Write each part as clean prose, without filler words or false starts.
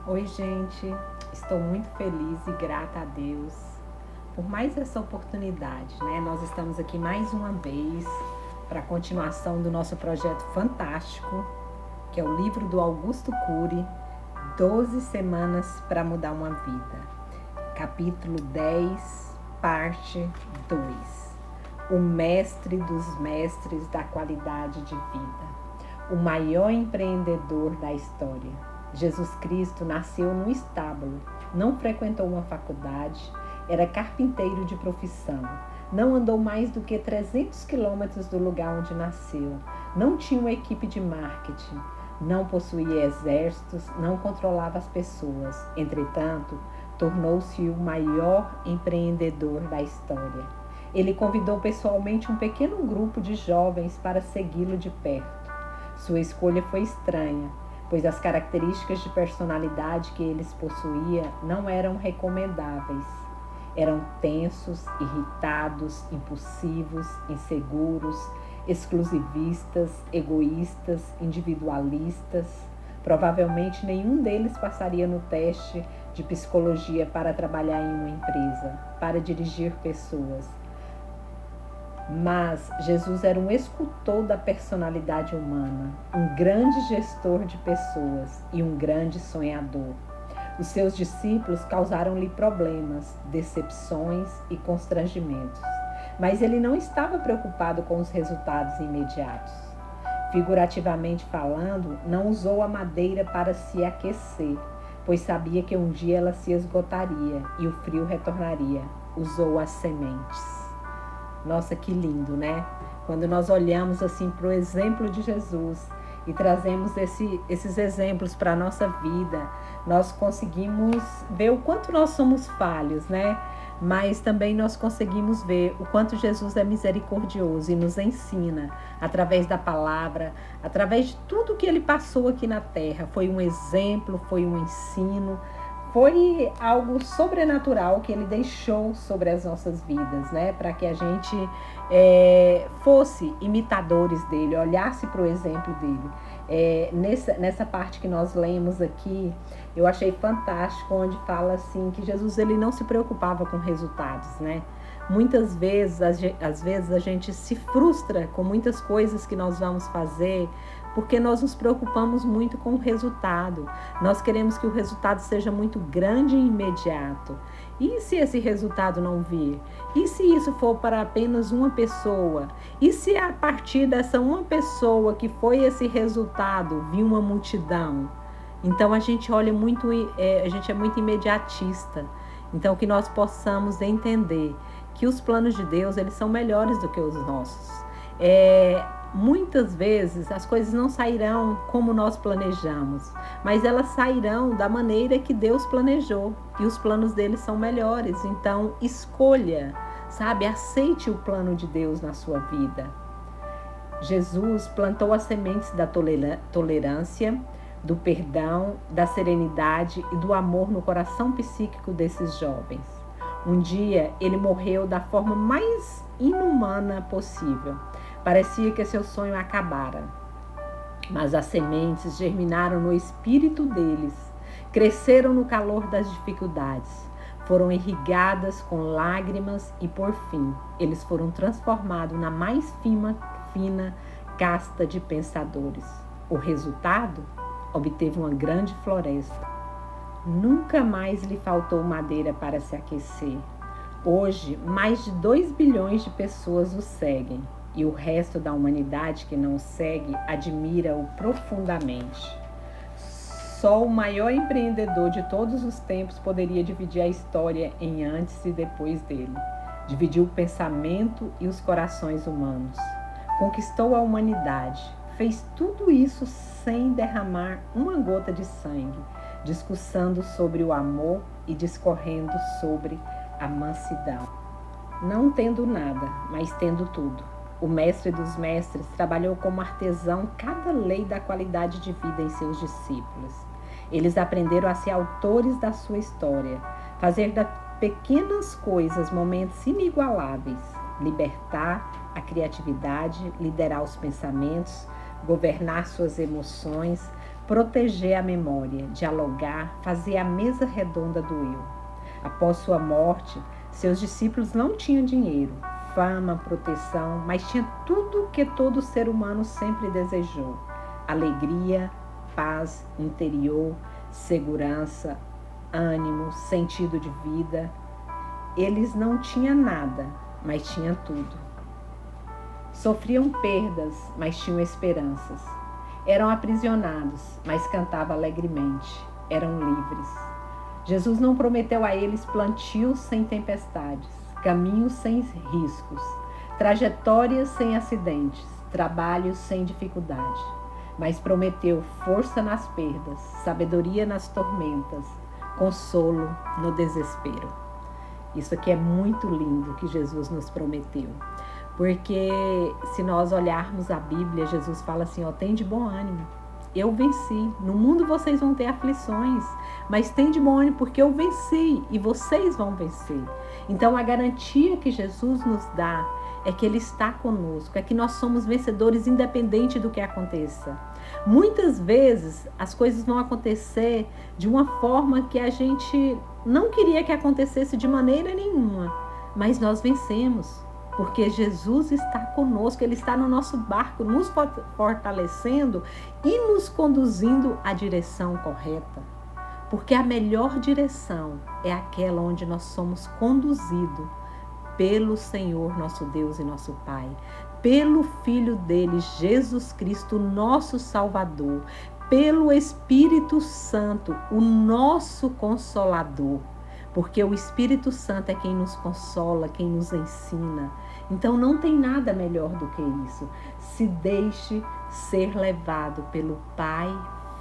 Oi, gente. Estou muito feliz e grata a Deus por mais essa oportunidade, né? Nós estamos aqui mais uma vez para a continuação do nosso projeto fantástico, que é o livro do Augusto Cury, 12 semanas para mudar uma vida. Capítulo 10, parte 2. O mestre dos mestres da qualidade de vida. O maior empreendedor da história. Jesus Cristo nasceu num estábulo, não frequentou uma faculdade, era carpinteiro de profissão, não andou mais do que 300 quilômetros do lugar onde nasceu, não tinha uma equipe de marketing, não possuía exércitos, não controlava as pessoas. Entretanto, tornou-se o maior empreendedor da história. Ele convidou pessoalmente um pequeno grupo de jovens para segui-lo de perto. Sua escolha foi estranha, pois as características de personalidade que eles possuíam não eram recomendáveis. Eram tensos, irritados, impulsivos, inseguros, exclusivistas, egoístas, individualistas. Provavelmente nenhum deles passaria no teste de psicologia para trabalhar em uma empresa, para dirigir pessoas. Mas Jesus era um escultor da personalidade humana, um grande gestor de pessoas e um grande sonhador. Os seus discípulos causaram-lhe problemas, decepções e constrangimentos, mas ele não estava preocupado com os resultados imediatos. Figurativamente falando, não usou a madeira para se aquecer, pois sabia que um dia ela se esgotaria e o frio retornaria. Usou as sementes. Nossa, que lindo, né? Quando nós olhamos assim para o exemplo de Jesus e trazemos esses exemplos para a nossa vida, nós conseguimos ver o quanto nós somos falhos, né? Mas também nós conseguimos ver o quanto Jesus é misericordioso e nos ensina através da palavra, através de tudo que ele passou aqui na terra. Foi um exemplo, foi um ensino, foi algo sobrenatural que ele deixou sobre as nossas vidas, né? Para que a gente fosse imitadores dele, olhasse para o exemplo dele. Nessa parte que nós lemos aqui, eu achei fantástico, onde fala assim que Jesus ele não se preocupava com resultados, né? Muitas vezes, às vezes a gente se frustra com muitas coisas que nós vamos fazer, porque nós nos preocupamos muito com o resultado. Nós queremos que o resultado seja muito grande e imediato. E se esse resultado não vir? E se isso for para apenas uma pessoa? E se a partir dessa uma pessoa que foi esse resultado vir uma multidão? Então a gente olha muito, a gente é muito imediatista. Então que nós possamos entender que os planos de Deus eles são melhores do que os nossos. Muitas vezes as coisas não sairão como nós planejamos, mas elas sairão da maneira que Deus planejou e os planos dele são melhores. Então escolha, sabe, aceite o plano de Deus na sua vida. Jesus plantou as sementes da tolerância, do perdão, da serenidade e do amor no coração psíquico desses jovens. Um dia ele morreu da forma mais inumana possível. Parecia que seu sonho acabara. Mas as sementes germinaram no espírito deles, cresceram no calor das dificuldades, foram irrigadas com lágrimas e, por fim, eles foram transformados na mais fina casta de pensadores. O resultado? Obteve uma grande floresta. Nunca mais lhe faltou madeira para se aquecer. Hoje, mais de 2 bilhões de pessoas o seguem. E o resto da humanidade que não o segue admira-o profundamente. Só o maior empreendedor de todos os tempos poderia dividir a história em antes e depois dele. Dividiu o pensamento e os corações humanos. Conquistou a humanidade. Fez tudo isso sem derramar uma gota de sangue, discursando sobre o amor e discorrendo sobre a mansidão. Não tendo nada, mas tendo tudo. O mestre dos mestres trabalhou como artesão cada lei da qualidade de vida em seus discípulos. Eles aprenderam a ser autores da sua história, fazer das pequenas coisas momentos inigualáveis, libertar a criatividade, liderar os pensamentos, governar suas emoções, proteger a memória, dialogar, fazer a mesa redonda do eu. Após sua morte, seus discípulos não tinham dinheiro, fama, proteção, mas tinha tudo que todo ser humano sempre desejou: alegria, paz interior, segurança, ânimo, sentido de vida. Eles não tinham nada, mas tinham tudo. Sofriam perdas, mas tinham esperanças. Eram aprisionados, mas cantavam alegremente. Eram livres. Jesus não prometeu a eles plantios sem tempestades, caminhos sem riscos, trajetórias sem acidentes, trabalhos sem dificuldade, mas prometeu força nas perdas, sabedoria nas tormentas, consolo no desespero. Isso aqui é muito lindo que Jesus nos prometeu. Porque se nós olharmos a Bíblia, Jesus fala assim, ó, tem de bom ânimo. Eu venci. No mundo vocês vão ter aflições, mas tem de bom ânimo porque eu venci e vocês vão vencer. Então a garantia que Jesus nos dá é que Ele está conosco, é que nós somos vencedores independente do que aconteça. Muitas vezes as coisas vão acontecer de uma forma que a gente não queria que acontecesse de maneira nenhuma, mas nós vencemos. Porque Jesus está conosco, Ele está no nosso barco, nos fortalecendo e nos conduzindo à direção correta. Porque a melhor direção é aquela onde nós somos conduzidos pelo Senhor, nosso Deus e nosso Pai, pelo Filho dele, Jesus Cristo, nosso Salvador, pelo Espírito Santo, o nosso Consolador. Porque o Espírito Santo é quem nos consola, quem nos ensina. Então não tem nada melhor do que isso. Se deixe ser levado pelo Pai,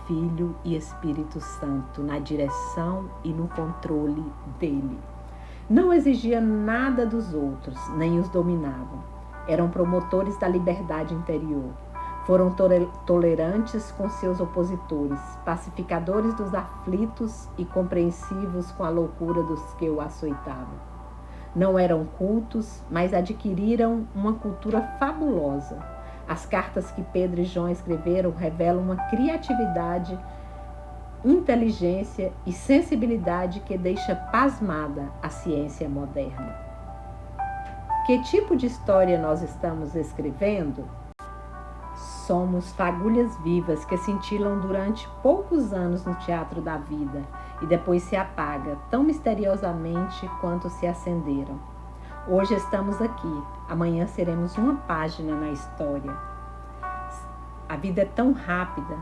Filho e Espírito Santo na direção e no controle dele. Não exigia nada dos outros, nem os dominavam. Eram promotores da liberdade interior. Foram tolerantes com seus opositores, pacificadores dos aflitos e compreensivos com a loucura dos que o açoitavam. Não eram cultos, mas adquiriram uma cultura fabulosa. As cartas que Pedro e João escreveram revelam uma criatividade, inteligência e sensibilidade que deixa pasmada a ciência moderna. Que tipo de história nós estamos escrevendo? Somos fagulhas vivas que cintilam durante poucos anos no teatro da vida e depois se apaga tão misteriosamente quanto se acenderam. Hoje estamos aqui, amanhã seremos uma página na história. A vida é tão rápida,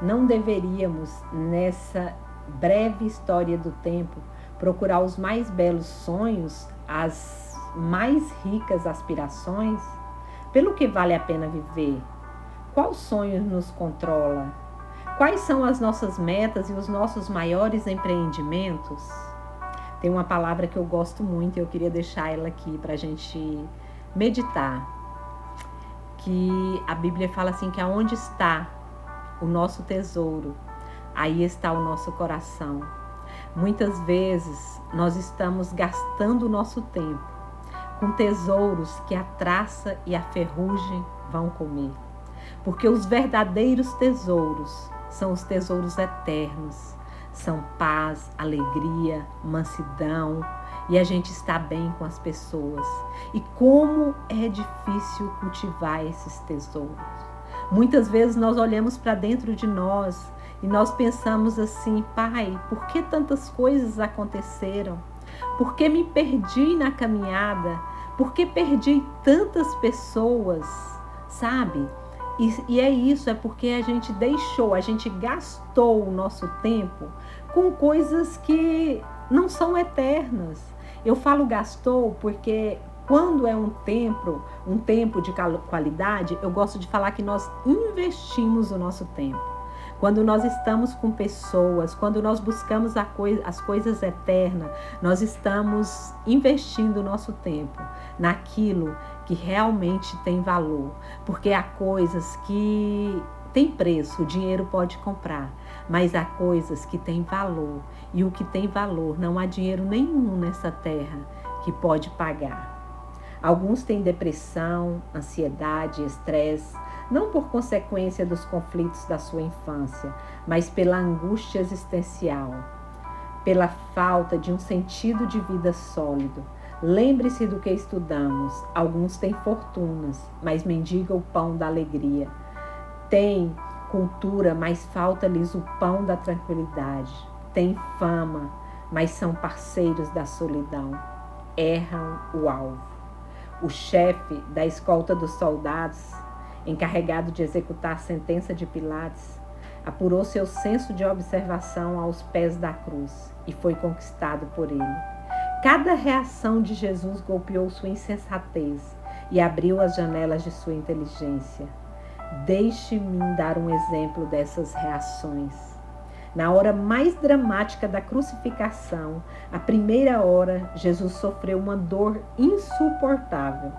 não deveríamos, nessa breve história do tempo, procurar os mais belos sonhos, as mais ricas aspirações? Pelo que vale a pena viver? Qual sonho nos controla? Quais são as nossas metas e os nossos maiores empreendimentos? Tem uma palavra que eu gosto muito e eu queria deixar ela aqui para a gente meditar. Que a Bíblia fala assim, que aonde está o nosso tesouro, aí está o nosso coração. Muitas vezes nós estamos gastando o nosso tempo com tesouros que a traça e a ferrugem vão comer. Porque os verdadeiros tesouros são os tesouros eternos. São paz, alegria, mansidão e a gente está bem com as pessoas. E como é difícil cultivar esses tesouros. Muitas vezes nós olhamos para dentro de nós e nós pensamos assim, Pai, por que tantas coisas aconteceram? Por que me perdi na caminhada? Por que perdi tantas pessoas? Sabe? E é isso, é porque a gente deixou, a gente gastou o nosso tempo com coisas que não são eternas. Eu falo gastou porque quando é um tempo de qualidade, eu gosto de falar que nós investimos o nosso tempo. Quando nós estamos com pessoas, quando nós buscamos as coisas eternas, nós estamos investindo o nosso tempo naquilo que realmente tem valor. Porque há coisas que têm preço, o dinheiro pode comprar, mas há coisas que têm valor. E o que tem valor, não há dinheiro nenhum nessa terra que pode pagar. Alguns têm depressão, ansiedade, estresse, não por consequência dos conflitos da sua infância, mas pela angústia existencial, pela falta de um sentido de vida sólido. Lembre-se do que estudamos. Alguns têm fortunas, mas mendigam o pão da alegria. Têm cultura, mas falta-lhes o pão da tranquilidade. Têm fama, mas são parceiros da solidão. Erram o alvo. O chefe da escolta dos soldados, encarregado de executar a sentença de Pilatos, apurou seu senso de observação aos pés da cruz e foi conquistado por ele. Cada reação de Jesus golpeou sua insensatez e abriu as janelas de sua inteligência. Deixe-me dar um exemplo dessas reações. Na hora mais dramática da crucificação, a primeira hora, Jesus sofreu uma dor insuportável.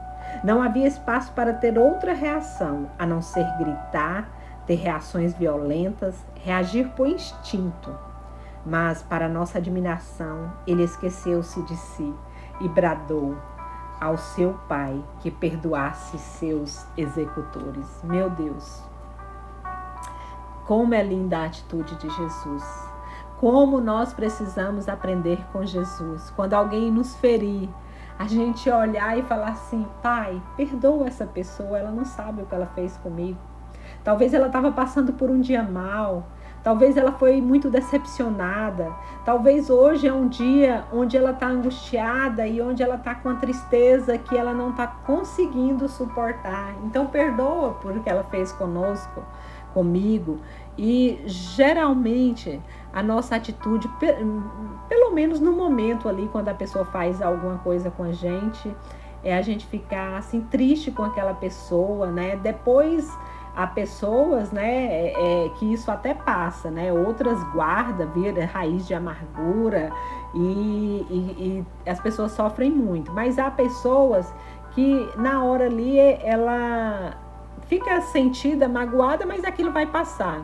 Não havia espaço para ter outra reação, a não ser gritar, ter reações violentas, reagir por instinto. Mas, para nossa admiração, ele esqueceu-se de si e bradou ao seu Pai que perdoasse seus executores. Meu Deus! Como é linda a atitude de Jesus. Como nós precisamos aprender com Jesus. Quando alguém nos ferir, a gente olhar e falar assim: Pai, perdoa essa pessoa, ela não sabe o que ela fez comigo. Talvez ela estava passando por um dia mau. Talvez ela foi muito decepcionada. Talvez hoje é um dia onde ela está angustiada e onde ela está com a tristeza que ela não está conseguindo suportar. Então perdoa por o que ela fez conosco, comigo. E geralmente a nossa atitude, pelo menos no momento ali, quando a pessoa faz alguma coisa com a gente, é a gente ficar assim triste com aquela pessoa, né? Depois há pessoas, né, que isso até passa, né? Outras guardam, vira raiz de amargura e as pessoas sofrem muito. Mas há pessoas que na hora ali ela fica sentida, magoada, mas aquilo vai passar.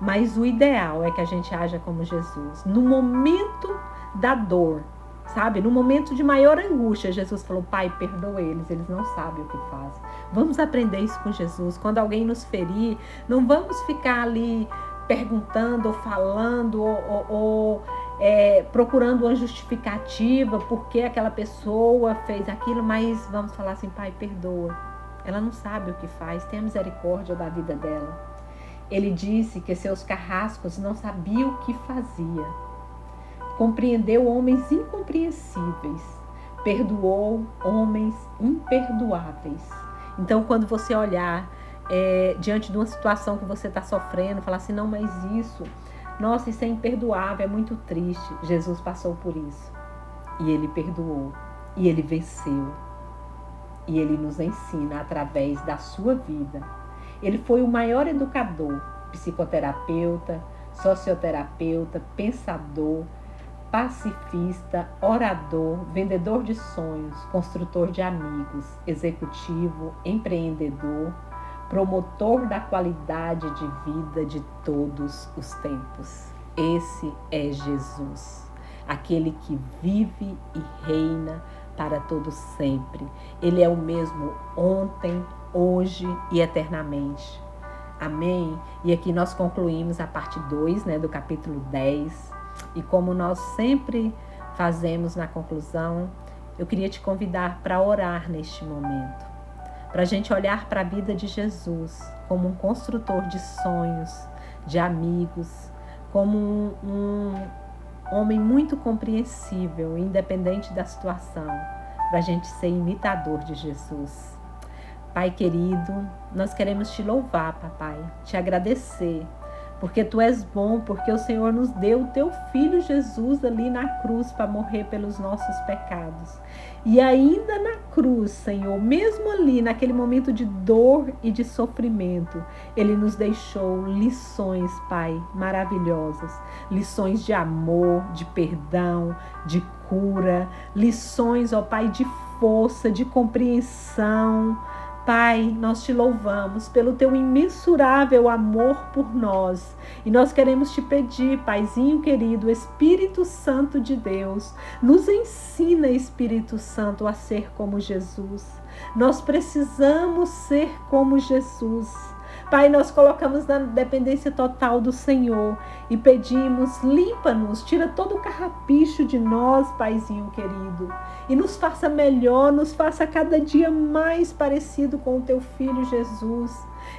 Mas o ideal é que a gente haja como Jesus. No momento da dor, sabe? No momento de maior angústia, Jesus falou: Pai, perdoa eles não sabem o que fazem. Vamos aprender isso com Jesus. Quando alguém nos ferir, não vamos ficar ali perguntando ou falando ou procurando uma justificativa porque aquela pessoa fez aquilo, mas vamos falar assim: Pai, perdoa. Ela não sabe o que faz, tenha misericórdia da vida dela. Ele disse que seus carrascos não sabiam o que fazia. Compreendeu homens incompreensíveis, perdoou homens imperdoáveis. Então, quando você olhar diante de uma situação que você está sofrendo, falar assim: não, mas isso, nossa, isso é imperdoável, é muito triste. Jesus passou por isso e ele perdoou e ele venceu. E ele nos ensina através da sua vida. Ele foi o maior educador, psicoterapeuta, socioterapeuta, pensador, pacifista, orador, vendedor de sonhos, construtor de amigos, executivo, empreendedor, promotor da qualidade de vida de todos os tempos. Esse é Jesus, aquele que vive e reina para todo sempre. Ele é o mesmo ontem, hoje e eternamente. Amém? E aqui nós concluímos a parte 2, do capítulo 10. E como nós sempre fazemos na conclusão, eu queria te convidar para orar neste momento. Para a gente olhar para a vida de Jesus como um construtor de sonhos, de amigos, como um homem muito compreensível, independente da situação, para a gente ser imitador de Jesus. Pai querido, nós queremos te louvar, papai, te agradecer, porque tu és bom, porque o Senhor nos deu o teu Filho Jesus ali na cruz para morrer pelos nossos pecados. E ainda na cruz, Senhor, mesmo ali naquele momento de dor e de sofrimento, Ele nos deixou lições, Pai, maravilhosas. Lições de amor, de perdão, de cura. Lições, ó Pai, de força, de compreensão. Pai, nós te louvamos pelo teu imensurável amor por nós. E nós queremos te pedir, Paizinho querido, Espírito Santo de Deus, nos ensina, Espírito Santo, a ser como Jesus. Nós precisamos ser como Jesus. Pai, nós colocamos na dependência total do Senhor e pedimos, limpa-nos, tira todo o carrapicho de nós, Paizinho querido, e nos faça melhor, nos faça cada dia mais parecido com o Teu Filho Jesus.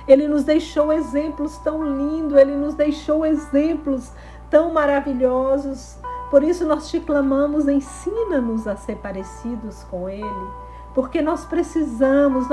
Ele nos deixou exemplos tão lindos, Ele nos deixou exemplos tão maravilhosos. Por isso nós te clamamos, ensina-nos a ser parecidos com Ele, porque nós precisamos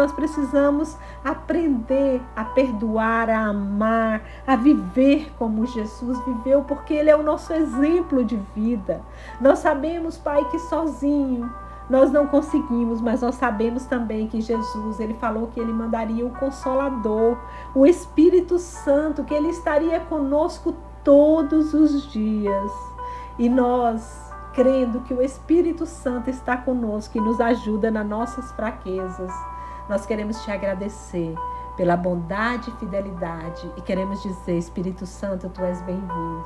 aprender a perdoar, a amar, a viver como Jesus viveu, porque Ele é o nosso exemplo de vida. Nós sabemos, Pai, que sozinho nós não conseguimos, mas nós sabemos também que Jesus, Ele falou que Ele mandaria o Consolador, o Espírito Santo, que Ele estaria conosco todos os dias. E nós, crendo que o Espírito Santo está conosco e nos ajuda nas nossas fraquezas, nós queremos te agradecer pela bondade e fidelidade e queremos dizer, Espírito Santo, Tu és bem-vindo.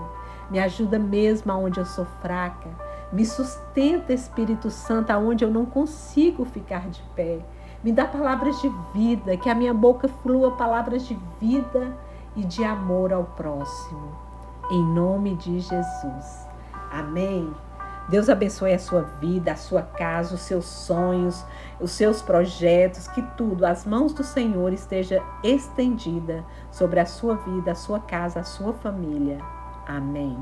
Me ajuda mesmo aonde eu sou fraca. Me sustenta, Espírito Santo, aonde eu não consigo ficar de pé. Me dá palavras de vida, que a minha boca flua palavras de vida e de amor ao próximo. Em nome de Jesus. Amém. Deus abençoe a sua vida, a sua casa, os seus sonhos, os seus projetos, que tudo, as mãos do Senhor esteja estendida sobre a sua vida, a sua casa, a sua família. Amém.